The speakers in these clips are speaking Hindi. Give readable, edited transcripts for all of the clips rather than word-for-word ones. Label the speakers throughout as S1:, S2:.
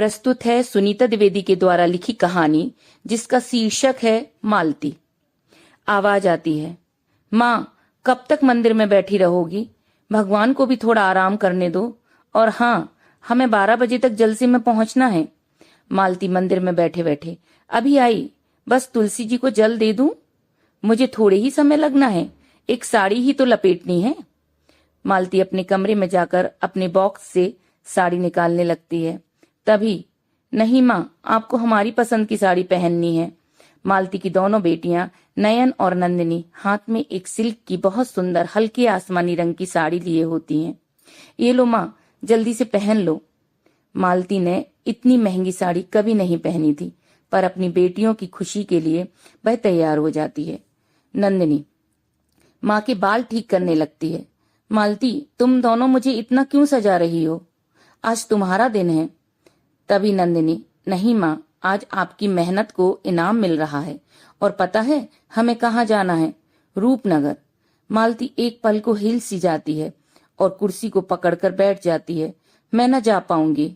S1: प्रस्तुत है सुनीता द्विवेदी के द्वारा लिखी कहानी जिसका शीर्षक है मालती। आवाज आती है, माँ कब तक मंदिर में बैठी रहोगी? भगवान को भी थोड़ा आराम करने दो। और हाँ, हमें 12 बजे तक जलसे में पहुंचना है। मालती मंदिर में बैठे बैठे, अभी आई, बस तुलसी जी को जल दे दूं? मुझे थोड़े ही समय लगना है, एक साड़ी ही तो लपेटनी है। मालती अपने कमरे में जाकर अपने बॉक्स से साड़ी निकालने लगती है। तभी, नहीं माँ, आपको हमारी पसंद की साड़ी पहननी है। मालती की दोनों बेटियां नयन और नंदिनी हाथ में एक सिल्क की बहुत सुंदर हल्के आसमानी रंग की साड़ी लिए होती हैं। ये लो माँ, जल्दी से पहन लो। मालती ने इतनी महंगी साड़ी कभी नहीं पहनी थी, पर अपनी बेटियों की खुशी के लिए वह तैयार हो जाती है। नंदिनी माँ के बाल ठीक करने लगती है। मालती, तुम दोनों मुझे इतना क्यों सजा रही हो? आज तुम्हारा दिन है। तभी नंदिनी, नहीं माँ, आज आपकी मेहनत को इनाम मिल रहा है। और पता है हमें कहाँ जाना है? रूपनगर। मालती एक पल को हिल सी जाती है और कुर्सी को पकड़कर बैठ जाती है। मैं न जा पाऊंगी।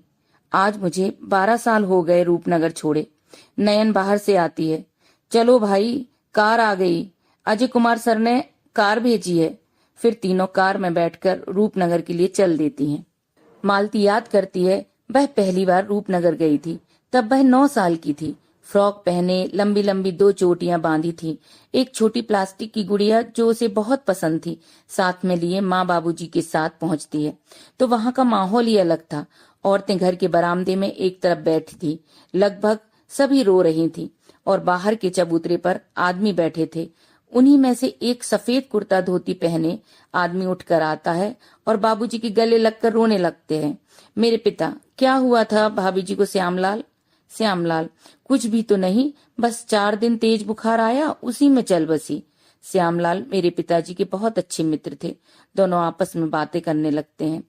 S1: आज मुझे 12 साल हो गए रूपनगर छोड़े। नयन बाहर से आती है। चलो भाई, कार आ गई। अजय कुमार सर ने कार भेजी है। फिर तीनों कार में बैठकर रूपनगर के लिए चल देती हैं। मालती याद करती है, वह पहली बार रूपनगर गई थी। तब वह 9 साल की थी। फ्रॉक पहने, लंबी लंबी 2 चोटियां बांधी थी, एक छोटी प्लास्टिक की गुड़िया जो उसे बहुत पसंद थी साथ में लिए माँ बाबूजी के साथ पहुंचती है तो वहां का माहौल ही अलग था। औरतें घर के बरामदे में एक तरफ बैठी थी, लगभग सभी रो रही थी, और बाहर के चबूतरे पर आदमी बैठे थे। उन्हीं में से एक सफेद कुर्ता धोती पहने आदमी उठकर आता है और बाबूजी के गले लगकर रोने लगते हैं। मेरे पिता, क्या हुआ था भाभी जी को? श्यामलाल। श्यामलाल, कुछ भी तो नहीं, बस 4 दिन तेज बुखार आया, उसी में चल बसी। श्यामलाल मेरे पिताजी के बहुत अच्छे मित्र थे। दोनों आपस में बातें करने लगते हैं।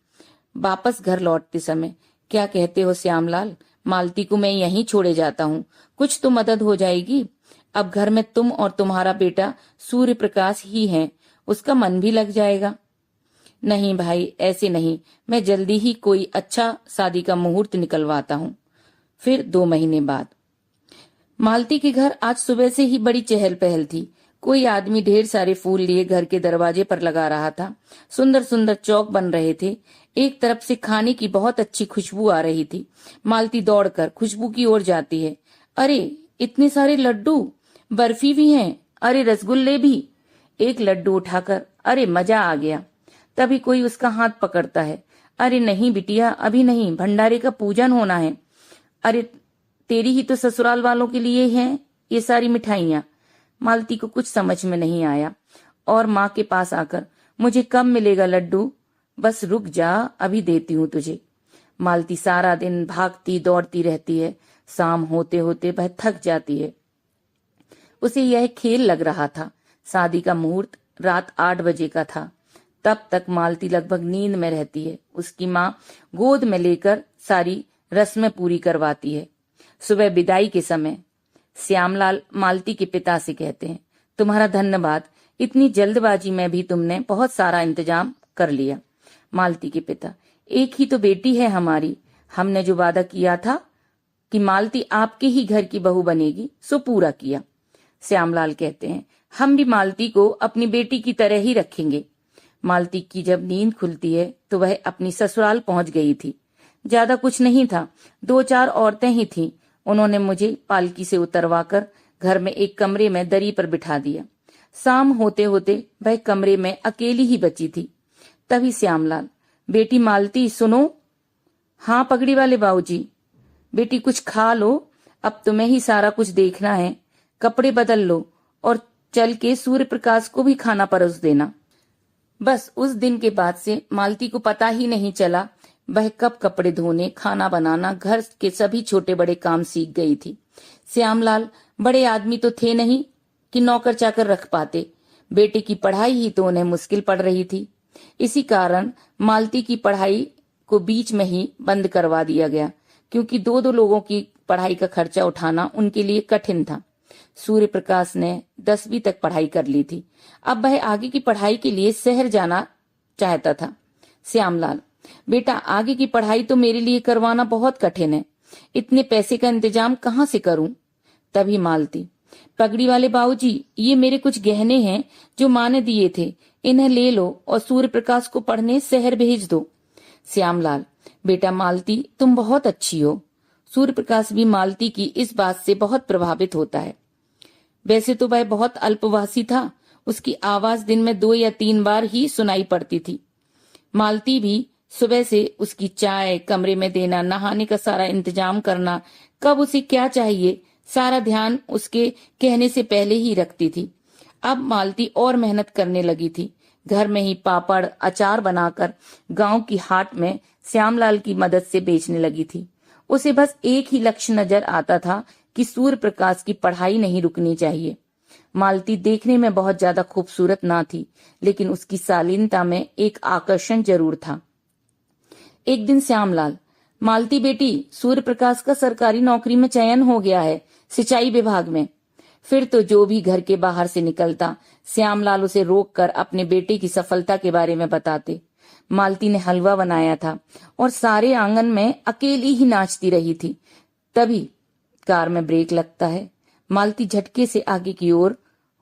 S1: वापस घर लौटते समय, क्या कहते हो श्यामलाल? मालती को मैं यहीं छोड़े जाता हूँ, कुछ तो मदद हो जाएगी। अब घर में तुम और तुम्हारा बेटा सूर्य प्रकाश ही हैं, उसका मन भी लग जाएगा। नहीं भाई, ऐसे नहीं, मैं जल्दी ही कोई अच्छा शादी का मुहूर्त निकलवाता हूँ। फिर 2 महीने बाद मालती के घर आज सुबह से ही बड़ी चहल पहल थी। कोई आदमी ढेर सारे फूल लिए घर के दरवाजे पर लगा रहा था। सुंदर सुंदर चौक बन रहे थे। एक तरफ से खाने की बहुत अच्छी खुशबू आ रही थी। मालती दौड़कर खुशबू की ओर जाती है। अरे, इतने सारे लड्डू, बर्फी भी हैं, अरे रसगुल्ले भी। एक लड्डू उठाकर, अरे मजा आ गया। तभी कोई उसका हाथ पकड़ता है। अरे नहीं बिटिया, अभी नहीं, भंडारे का पूजन होना है। अरे तेरी ही तो ससुराल वालों के लिए हैं ये सारी मिठाइयां। मालती को कुछ समझ में नहीं आया और माँ के पास आकर, मुझे कब मिलेगा लड्डू? बस रुक जा, अभी देती हूँ तुझे। मालती सारा दिन भागती दौड़ती रहती है। शाम होते होते वह थक जाती है। उसे यह खेल लग रहा था। शादी का मुहूर्त रात 8 बजे का था। तब तक मालती लगभग नींद में रहती है। उसकी माँ गोद में लेकर सारी रस्में पूरी करवाती है। सुबह विदाई के समय श्यामलाल मालती के पिता से कहते हैं, तुम्हारा धन्यवाद, इतनी जल्दबाजी में भी तुमने बहुत सारा इंतजाम कर लिया। मालती के पिता, एक ही तो बेटी है हमारी, हमने जो वादा किया था कि मालती आपके ही घर की बहू बनेगी, सो पूरा किया। श्यामलाल कहते हैं, हम भी मालती को अपनी बेटी की तरह ही रखेंगे। मालती की जब नींद खुलती है तो वह अपनी ससुराल पहुंच गई थी। ज्यादा कुछ नहीं था, 2-4 औरतें ही थीं। उन्होंने मुझे पालकी से उतरवाकर घर में एक कमरे में दरी पर बिठा दिया। शाम होते होते वह कमरे में अकेली ही बची थी। तभी श्यामलाल, बेटी मालती सुनो। हाँ पगड़ी वाले बाबूजी। बेटी कुछ खा लो, अब तुम्हें ही सारा कुछ देखना है। कपड़े बदल लो और चल के सूर्य प्रकाश को भी खाना परोस देना। बस उस दिन के बाद से मालती को पता ही नहीं चला वह कब कपड़े धोने, खाना बनाना, घर के सभी छोटे बड़े काम सीख गई थी। श्यामलाल बड़े आदमी तो थे नहीं कि नौकर चाकर रख पाते। बेटे की पढ़ाई ही तो उन्हें मुश्किल पड़ रही थी। इसी कारण मालती की पढ़ाई को बीच में ही बंद करवा दिया गया, क्योंकि 2-2 लोगों की पढ़ाई का खर्चा उठाना उनके लिए कठिन था। सूर्य प्रकाश ने 10वीं तक पढ़ाई कर ली थी। अब वह आगे की पढ़ाई के लिए शहर जाना चाहता था। श्यामलाल, बेटा आगे की पढ़ाई तो मेरे लिए करवाना बहुत कठिन है। इतने पैसे का इंतजाम कहाँ से करूं? तभी मालती, पगड़ी वाले बाबूजी, ये मेरे कुछ गहने हैं जो माँ ने दिए थे, इन्हें ले लो और सूर्य प्रकाश को पढ़ने शहर भेज दो। श्यामलाल, बेटा मालती, तुम बहुत अच्छी हो। सूर्य प्रकाश भी मालती की इस बात से बहुत प्रभावित होता है। वैसे तो वह बहुत अल्पवासी था, उसकी आवाज दिन में 2 या 3 बार ही सुनाई पड़ती थी। मालती भी सुबह से उसकी चाय कमरे में देना, नहाने का सारा इंतजाम करना, कब उसे क्या चाहिए, सारा ध्यान उसके कहने से पहले ही रखती थी। अब मालती और मेहनत करने लगी थी। घर में ही पापड़ अचार बनाकर गांव की हाट में श्यामलाल की मदद से बेचने लगी थी। उसे बस एक ही लक्ष्य नजर आता था कि सूर्य प्रकाश की पढ़ाई नहीं रुकनी चाहिए। मालती देखने में बहुत ज्यादा खूबसूरत ना थी, लेकिन उसकी शालीनता में एक आकर्षण जरूर था। एक दिन श्यामलाल, मालती बेटी, सूर्य प्रकाश का सरकारी नौकरी में चयन हो गया है, सिंचाई विभाग में। फिर तो जो भी घर के बाहर से निकलता, श्यामलाल उसे रोककर अपने बेटे की सफलता के बारे में बताते। मालती ने हलवा बनाया था और सारे आंगन में अकेली ही नाचती रही थी। तभी कार में ब्रेक लगता है। मालती झटके से आगे की ओर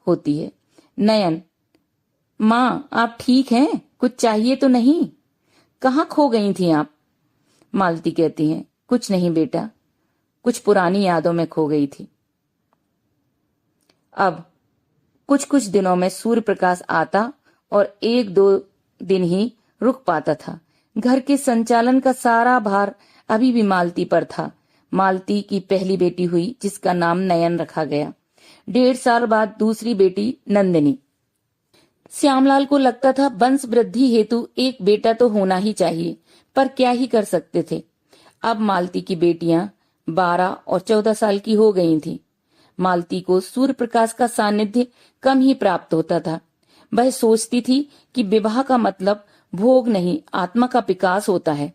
S1: होती है। नयन, माँ आप ठीक हैं? कुछ चाहिए तो नहीं? कहाँ खो गई थी आप? मालती कहती है, कुछ नहीं बेटा, कुछ पुरानी यादों में खो गई थी। अब कुछ कुछ दिनों में सूर्य प्रकाश आता और 1-2 दिन ही रुक पाता था। घर के संचालन का सारा भार अभी भी मालती पर था। मालती की पहली बेटी हुई जिसका नाम नयन रखा गया। 1.5 साल बाद दूसरी बेटी नंदिनी। श्यामलाल को लगता था वंश वृद्धि हेतु एक बेटा तो होना ही चाहिए, पर क्या ही कर सकते थे। अब मालती की बेटियां 12 और 14 साल की हो गई थीं। मालती को सूर्य प्रकाश का सानिध्य कम ही प्राप्त होता था। वह सोचती थी कि विवाह का मतलब भोग नहीं, आत्मा का विकास होता है।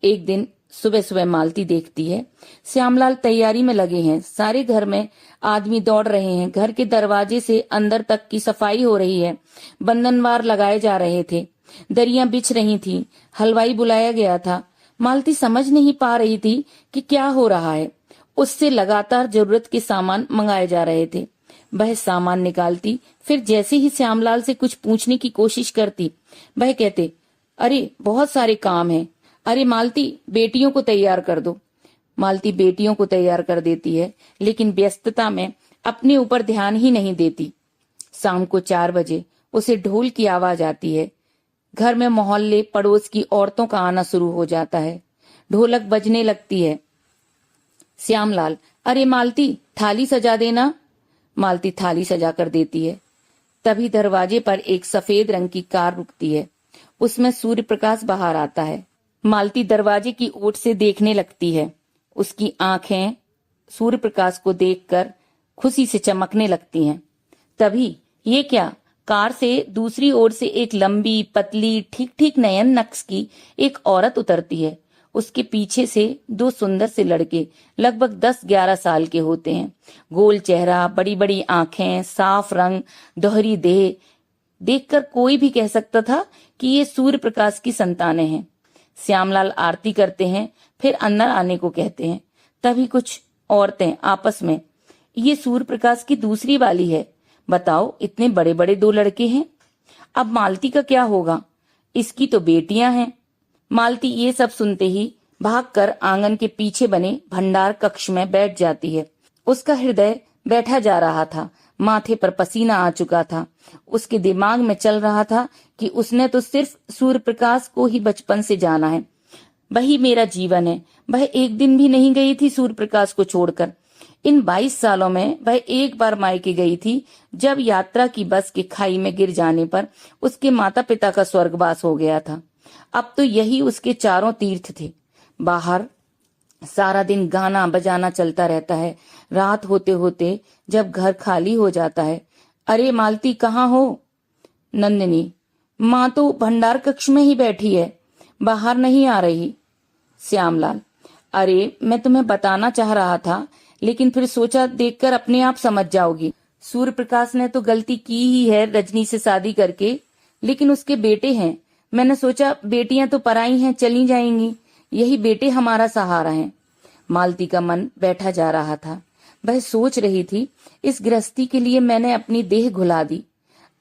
S1: एक दिन सुबह सुबह मालती देखती है श्यामलाल तैयारी में लगे हैं। सारे घर में आदमी दौड़ रहे हैं। घर के दरवाजे से अंदर तक की सफाई हो रही है। बंधनवार लगाए जा रहे थे। दरियां बिछ रही थी। हलवाई बुलाया गया था। मालती समझ नहीं पा रही थी कि क्या हो रहा है। उससे लगातार जरूरत के सामान मंगाए जा रहे थे। वह सामान निकालती, फिर जैसे ही श्यामलाल से कुछ पूछने की कोशिश करती, वह कहते, अरे बहुत सारे काम हैं। अरे मालती, बेटियों को तैयार कर दो। मालती बेटियों को तैयार कर देती है, लेकिन व्यस्तता में अपने ऊपर ध्यान ही नहीं देती। शाम को 4 बजे उसे ढोल की आवाज आती है। घर में मोहल्ले पड़ोस की औरतों का आना शुरू हो जाता है। ढोलक बजने लगती है। श्यामलाल, अरे मालती, थाली सजा देना। मालती थाली सजा कर देती है। तभी दरवाजे पर एक सफेद रंग की कार रुकती है। उसमें सूर्य प्रकाश बाहर आता है। मालती दरवाजे की ओर से देखने लगती है। उसकी आंखें सूर्य प्रकाश को देखकर खुशी से चमकने लगती हैं। तभी ये क्या, कार से दूसरी ओर से एक लंबी पतली ठीक ठीक नयन नक्श की एक औरत उतरती है। उसके पीछे से 2 सुंदर से लड़के लगभग 10-11 साल के होते हैं। गोल चेहरा, बड़ी बड़ी आंखें, साफ रंग, दोहरी देह। देखकर कोई भी कह सकता था कि ये सूर्य प्रकाश की संतानें हैं। श्यामलाल आरती करते हैं, फिर अंदर आने को कहते हैं। तभी कुछ औरतें आपस में, ये सूर्य प्रकाश की दूसरी वाली है। बताओ, इतने बड़े बड़े 2 लड़के हैं, अब मालती का क्या होगा? इसकी तो बेटियां हैं। मालती ये सब सुनते ही भागकर आंगन के पीछे बने भंडार कक्ष में बैठ जाती है। उसका हृदय बैठा जा रहा था। माथे पर पसीना आ चुका था। उसके दिमाग में चल रहा था कि उसने तो सिर्फ सूर्य प्रकाश को ही बचपन से जाना है। वही मेरा जीवन है। वह एक दिन भी नहीं गई थी सूर्य प्रकाश को छोड़कर। इन 22 सालों में वह एक बार मायके गई थी, जब यात्रा की बस के खाई में गिर जाने पर उसके माता पिता का स्वर्गवास हो गया था। अब तो यही उसके चारों तीर्थ थे। बाहर सारा दिन गाना बजाना चलता रहता है। रात होते होते जब घर खाली हो जाता है, अरे मालती कहाँ हो? नंदिनी, माँ तो भंडार कक्ष में ही बैठी है, बाहर नहीं आ रही। श्यामलाल, अरे मैं तुम्हें बताना चाह रहा था, लेकिन फिर सोचा देखकर अपने आप समझ जाओगी। सूर्य प्रकाश ने तो गलती की ही है रजनी से शादी करके, लेकिन उसके बेटे हैं। मैंने सोचा बेटियां तो पराई हैं, चली जाएंगी, यही बेटे हमारा सहारा हैं। मालती का मन बैठा जा रहा था। वह सोच रही थी, इस गृहस्थी के लिए मैंने अपनी देह घुला दी,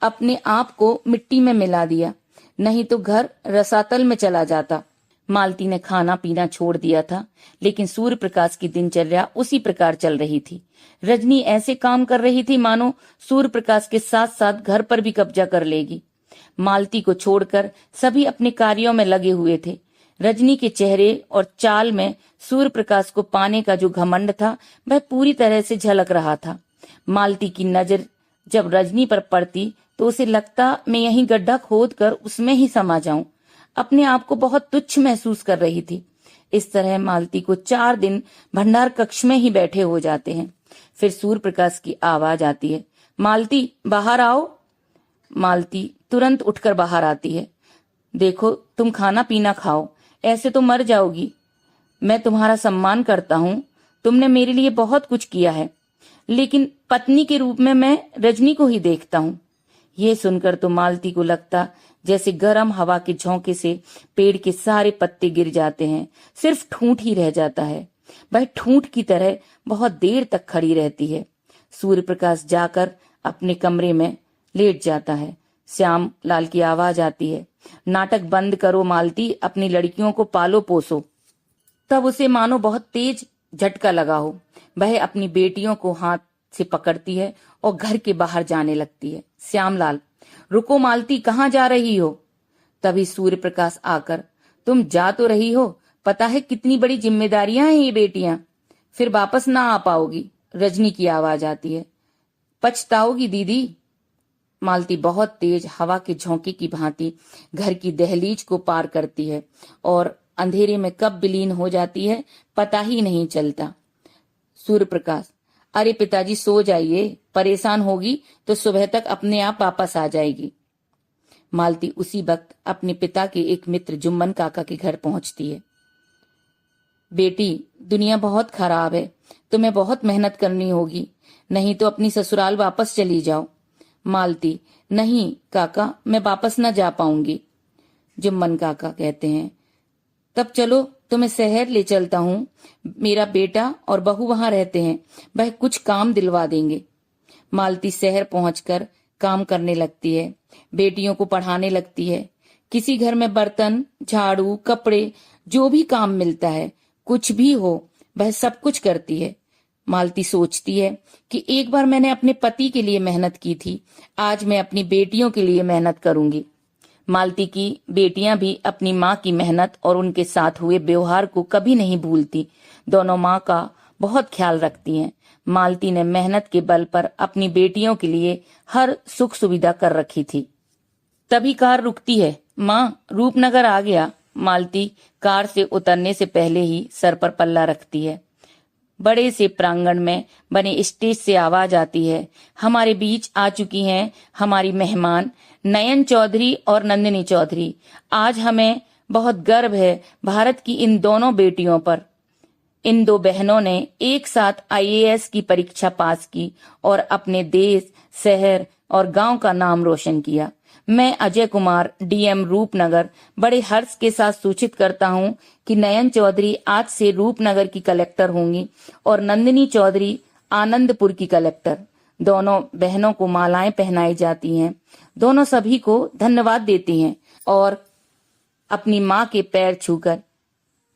S1: अपने आप को मिट्टी में मिला दिया, नहीं तो घर रसातल में चला जाता। मालती ने खाना पीना छोड़ दिया था, लेकिन सूर्य प्रकाश की दिनचर्या उसी प्रकार चल रही थी। रजनी ऐसे काम कर रही थी मानो सूर्य प्रकाश के साथ साथ घर पर भी कब्जा कर लेगी। मालती को छोड़कर सभी अपने कार्यों में लगे हुए थे। रजनी के चेहरे और चाल में सूर्य प्रकाश को पाने का जो घमंड था वह पूरी तरह से झलक रहा था। मालती की नजर जब रजनी पर पड़ती तो उसे लगता मैं यहीं गड्ढा खोद कर उसमें ही समा जाऊं। अपने आप को बहुत तुच्छ महसूस कर रही थी। इस तरह मालती को 4 दिन भंडार कक्ष में ही बैठे हो जाते हैं। फिर सूर्य प्रकाश की आवाज आती है, मालती बाहर आओ। मालती तुरंत उठकर बाहर आती है। देखो, तुम खाना पीना खाओ, ऐसे तो मर जाओगी। मैं तुम्हारा सम्मान करता हूँ, तुमने मेरे लिए बहुत कुछ किया है, लेकिन पत्नी के रूप में मैं रजनी को ही देखता हूँ। ये सुनकर तो मालती को लगता जैसे गर्म हवा के झोंके से पेड़ के सारे पत्ते गिर जाते हैं, सिर्फ ठूंठ ही रह जाता है। वह ठूंठ की तरह बहुत देर तक खड़ी रहती है। सूर्य प्रकाश जाकर अपने कमरे में लेट जाता है। श्याम लाल की आवाज आती है, नाटक बंद करो मालती, अपनी लड़कियों को पालो पोसो। तब उसे मानो बहुत तेज झटका लगा हो। वह अपनी बेटियों को हाथ से पकड़ती है और घर के बाहर जाने लगती है। श्यामलाल, रुको मालती, कहाँ जा रही हो? तभी सूर्य प्रकाश आकर, तुम जा तो रही हो, पता है कितनी बड़ी जिम्मेदारियां हैं ये बेटियां, फिर वापस ना आ पाओगी। रजनी की आवाज आती है, पछताओगी दीदी। मालती बहुत तेज हवा के झोंके की भांति घर की दहलीज को पार करती है और अंधेरे में कब विलीन हो जाती है पता ही नहीं चलता। सूर्य प्रकाश, अरे पिताजी सो जाइए, परेशान होगी तो सुबह तक अपने आप वापस आ जाएगी। मालती उसी वक्त अपने पिता के एक मित्र जुम्मन काका के घर पहुंचती है। बेटी, दुनिया बहुत खराब है, तुम्हें बहुत मेहनत करनी होगी, नहीं तो अपनी ससुराल वापस चली जाओ। मालती, नहीं काका, मैं वापस न जा पाऊंगी। जुम्मन काका कहते हैं, तब चलो तुम्हें शहर ले चलता हूँ, मेरा बेटा और बहू वहां रहते हैं, वह कुछ काम दिलवा देंगे। मालती शहर पहुंचकर काम करने लगती है, बेटियों को पढ़ाने लगती है। किसी घर में बर्तन, झाड़ू, कपड़े, जो भी काम मिलता है, कुछ भी हो, वह सब कुछ करती है। मालती सोचती है कि एक बार मैंने अपने पति के लिए मेहनत की थी, आज मैं अपनी बेटियों के लिए मेहनत करूंगी। मालती की बेटियां भी अपनी माँ की मेहनत और उनके साथ हुए व्यवहार को कभी नहीं भूलती। दोनों माँ का बहुत ख्याल रखती हैं। मालती ने मेहनत के बल पर अपनी बेटियों के लिए हर सुख सुविधा कर रखी थी। तभी कार रुकती है। माँ, रूपनगर आ गया। मालती कार से उतरने से पहले ही सर पर पल्ला रखती है। बड़े से प्रांगण में बने स्टेज से आवाज आती है, हमारे बीच आ चुकी हैं हमारी मेहमान नयन चौधरी और नंदिनी चौधरी। आज हमें बहुत गर्व है भारत की इन दोनों बेटियों पर। इन 2 बहनों ने एक साथ IAS की परीक्षा पास की और अपने देश, शहर और गांव का नाम रोशन किया। मैं अजय कुमार, DM रूपनगर, बड़े हर्ष के साथ सूचित करता हूं कि नयन चौधरी आज से रूपनगर की कलेक्टर होंगी और नंदिनी चौधरी आनंदपुर की कलेक्टर। दोनों बहनों को मालाएं पहनाई जाती हैं। दोनों सभी को धन्यवाद देती हैं और अपनी माँ के पैर छूकर,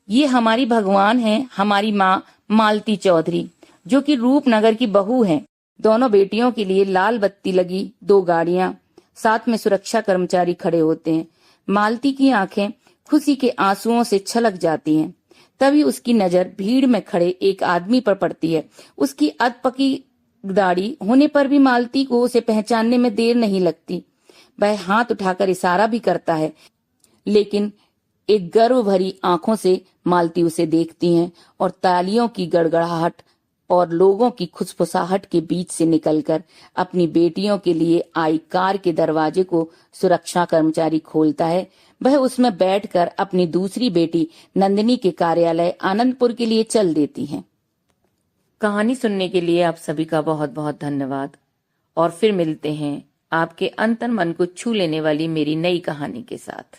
S1: ये हमारी भगवान है, हमारी माँ मालती चौधरी, जो कि रूपनगर की बहू हैं। दोनों बेटियों के लिए लाल बत्ती लगी 2 गाड़ियां, साथ में सुरक्षा कर्मचारी खड़े होते हैं। मालती की आंखें खुशी के आंसुओं से छलक जाती हैं। तभी उसकी नजर भीड़ में खड़े एक आदमी पर पड़ती है। उसकी अधपकी दाढ़ी होने पर भी मालती को उसे पहचानने में देर नहीं लगती। वह हाथ उठाकर इशारा भी करता है, लेकिन एक गर्व भरी आंखों से मालती उसे देखती है और तालियों की गड़गड़ाहट और लोगों की खुशफुसाहट के बीच से निकलकर अपनी बेटियों के लिए आई कार के दरवाजे को सुरक्षा कर्मचारी खोलता है। वह उसमें बैठकर अपनी दूसरी बेटी नंदिनी के कार्यालय आनंदपुर के लिए चल देती हैं। कहानी सुनने के लिए आप सभी का बहुत बहुत धन्यवाद और फिर मिलते हैं आपके अंतर्मन को छू लेने वाली मेरी नई कहानी के साथ।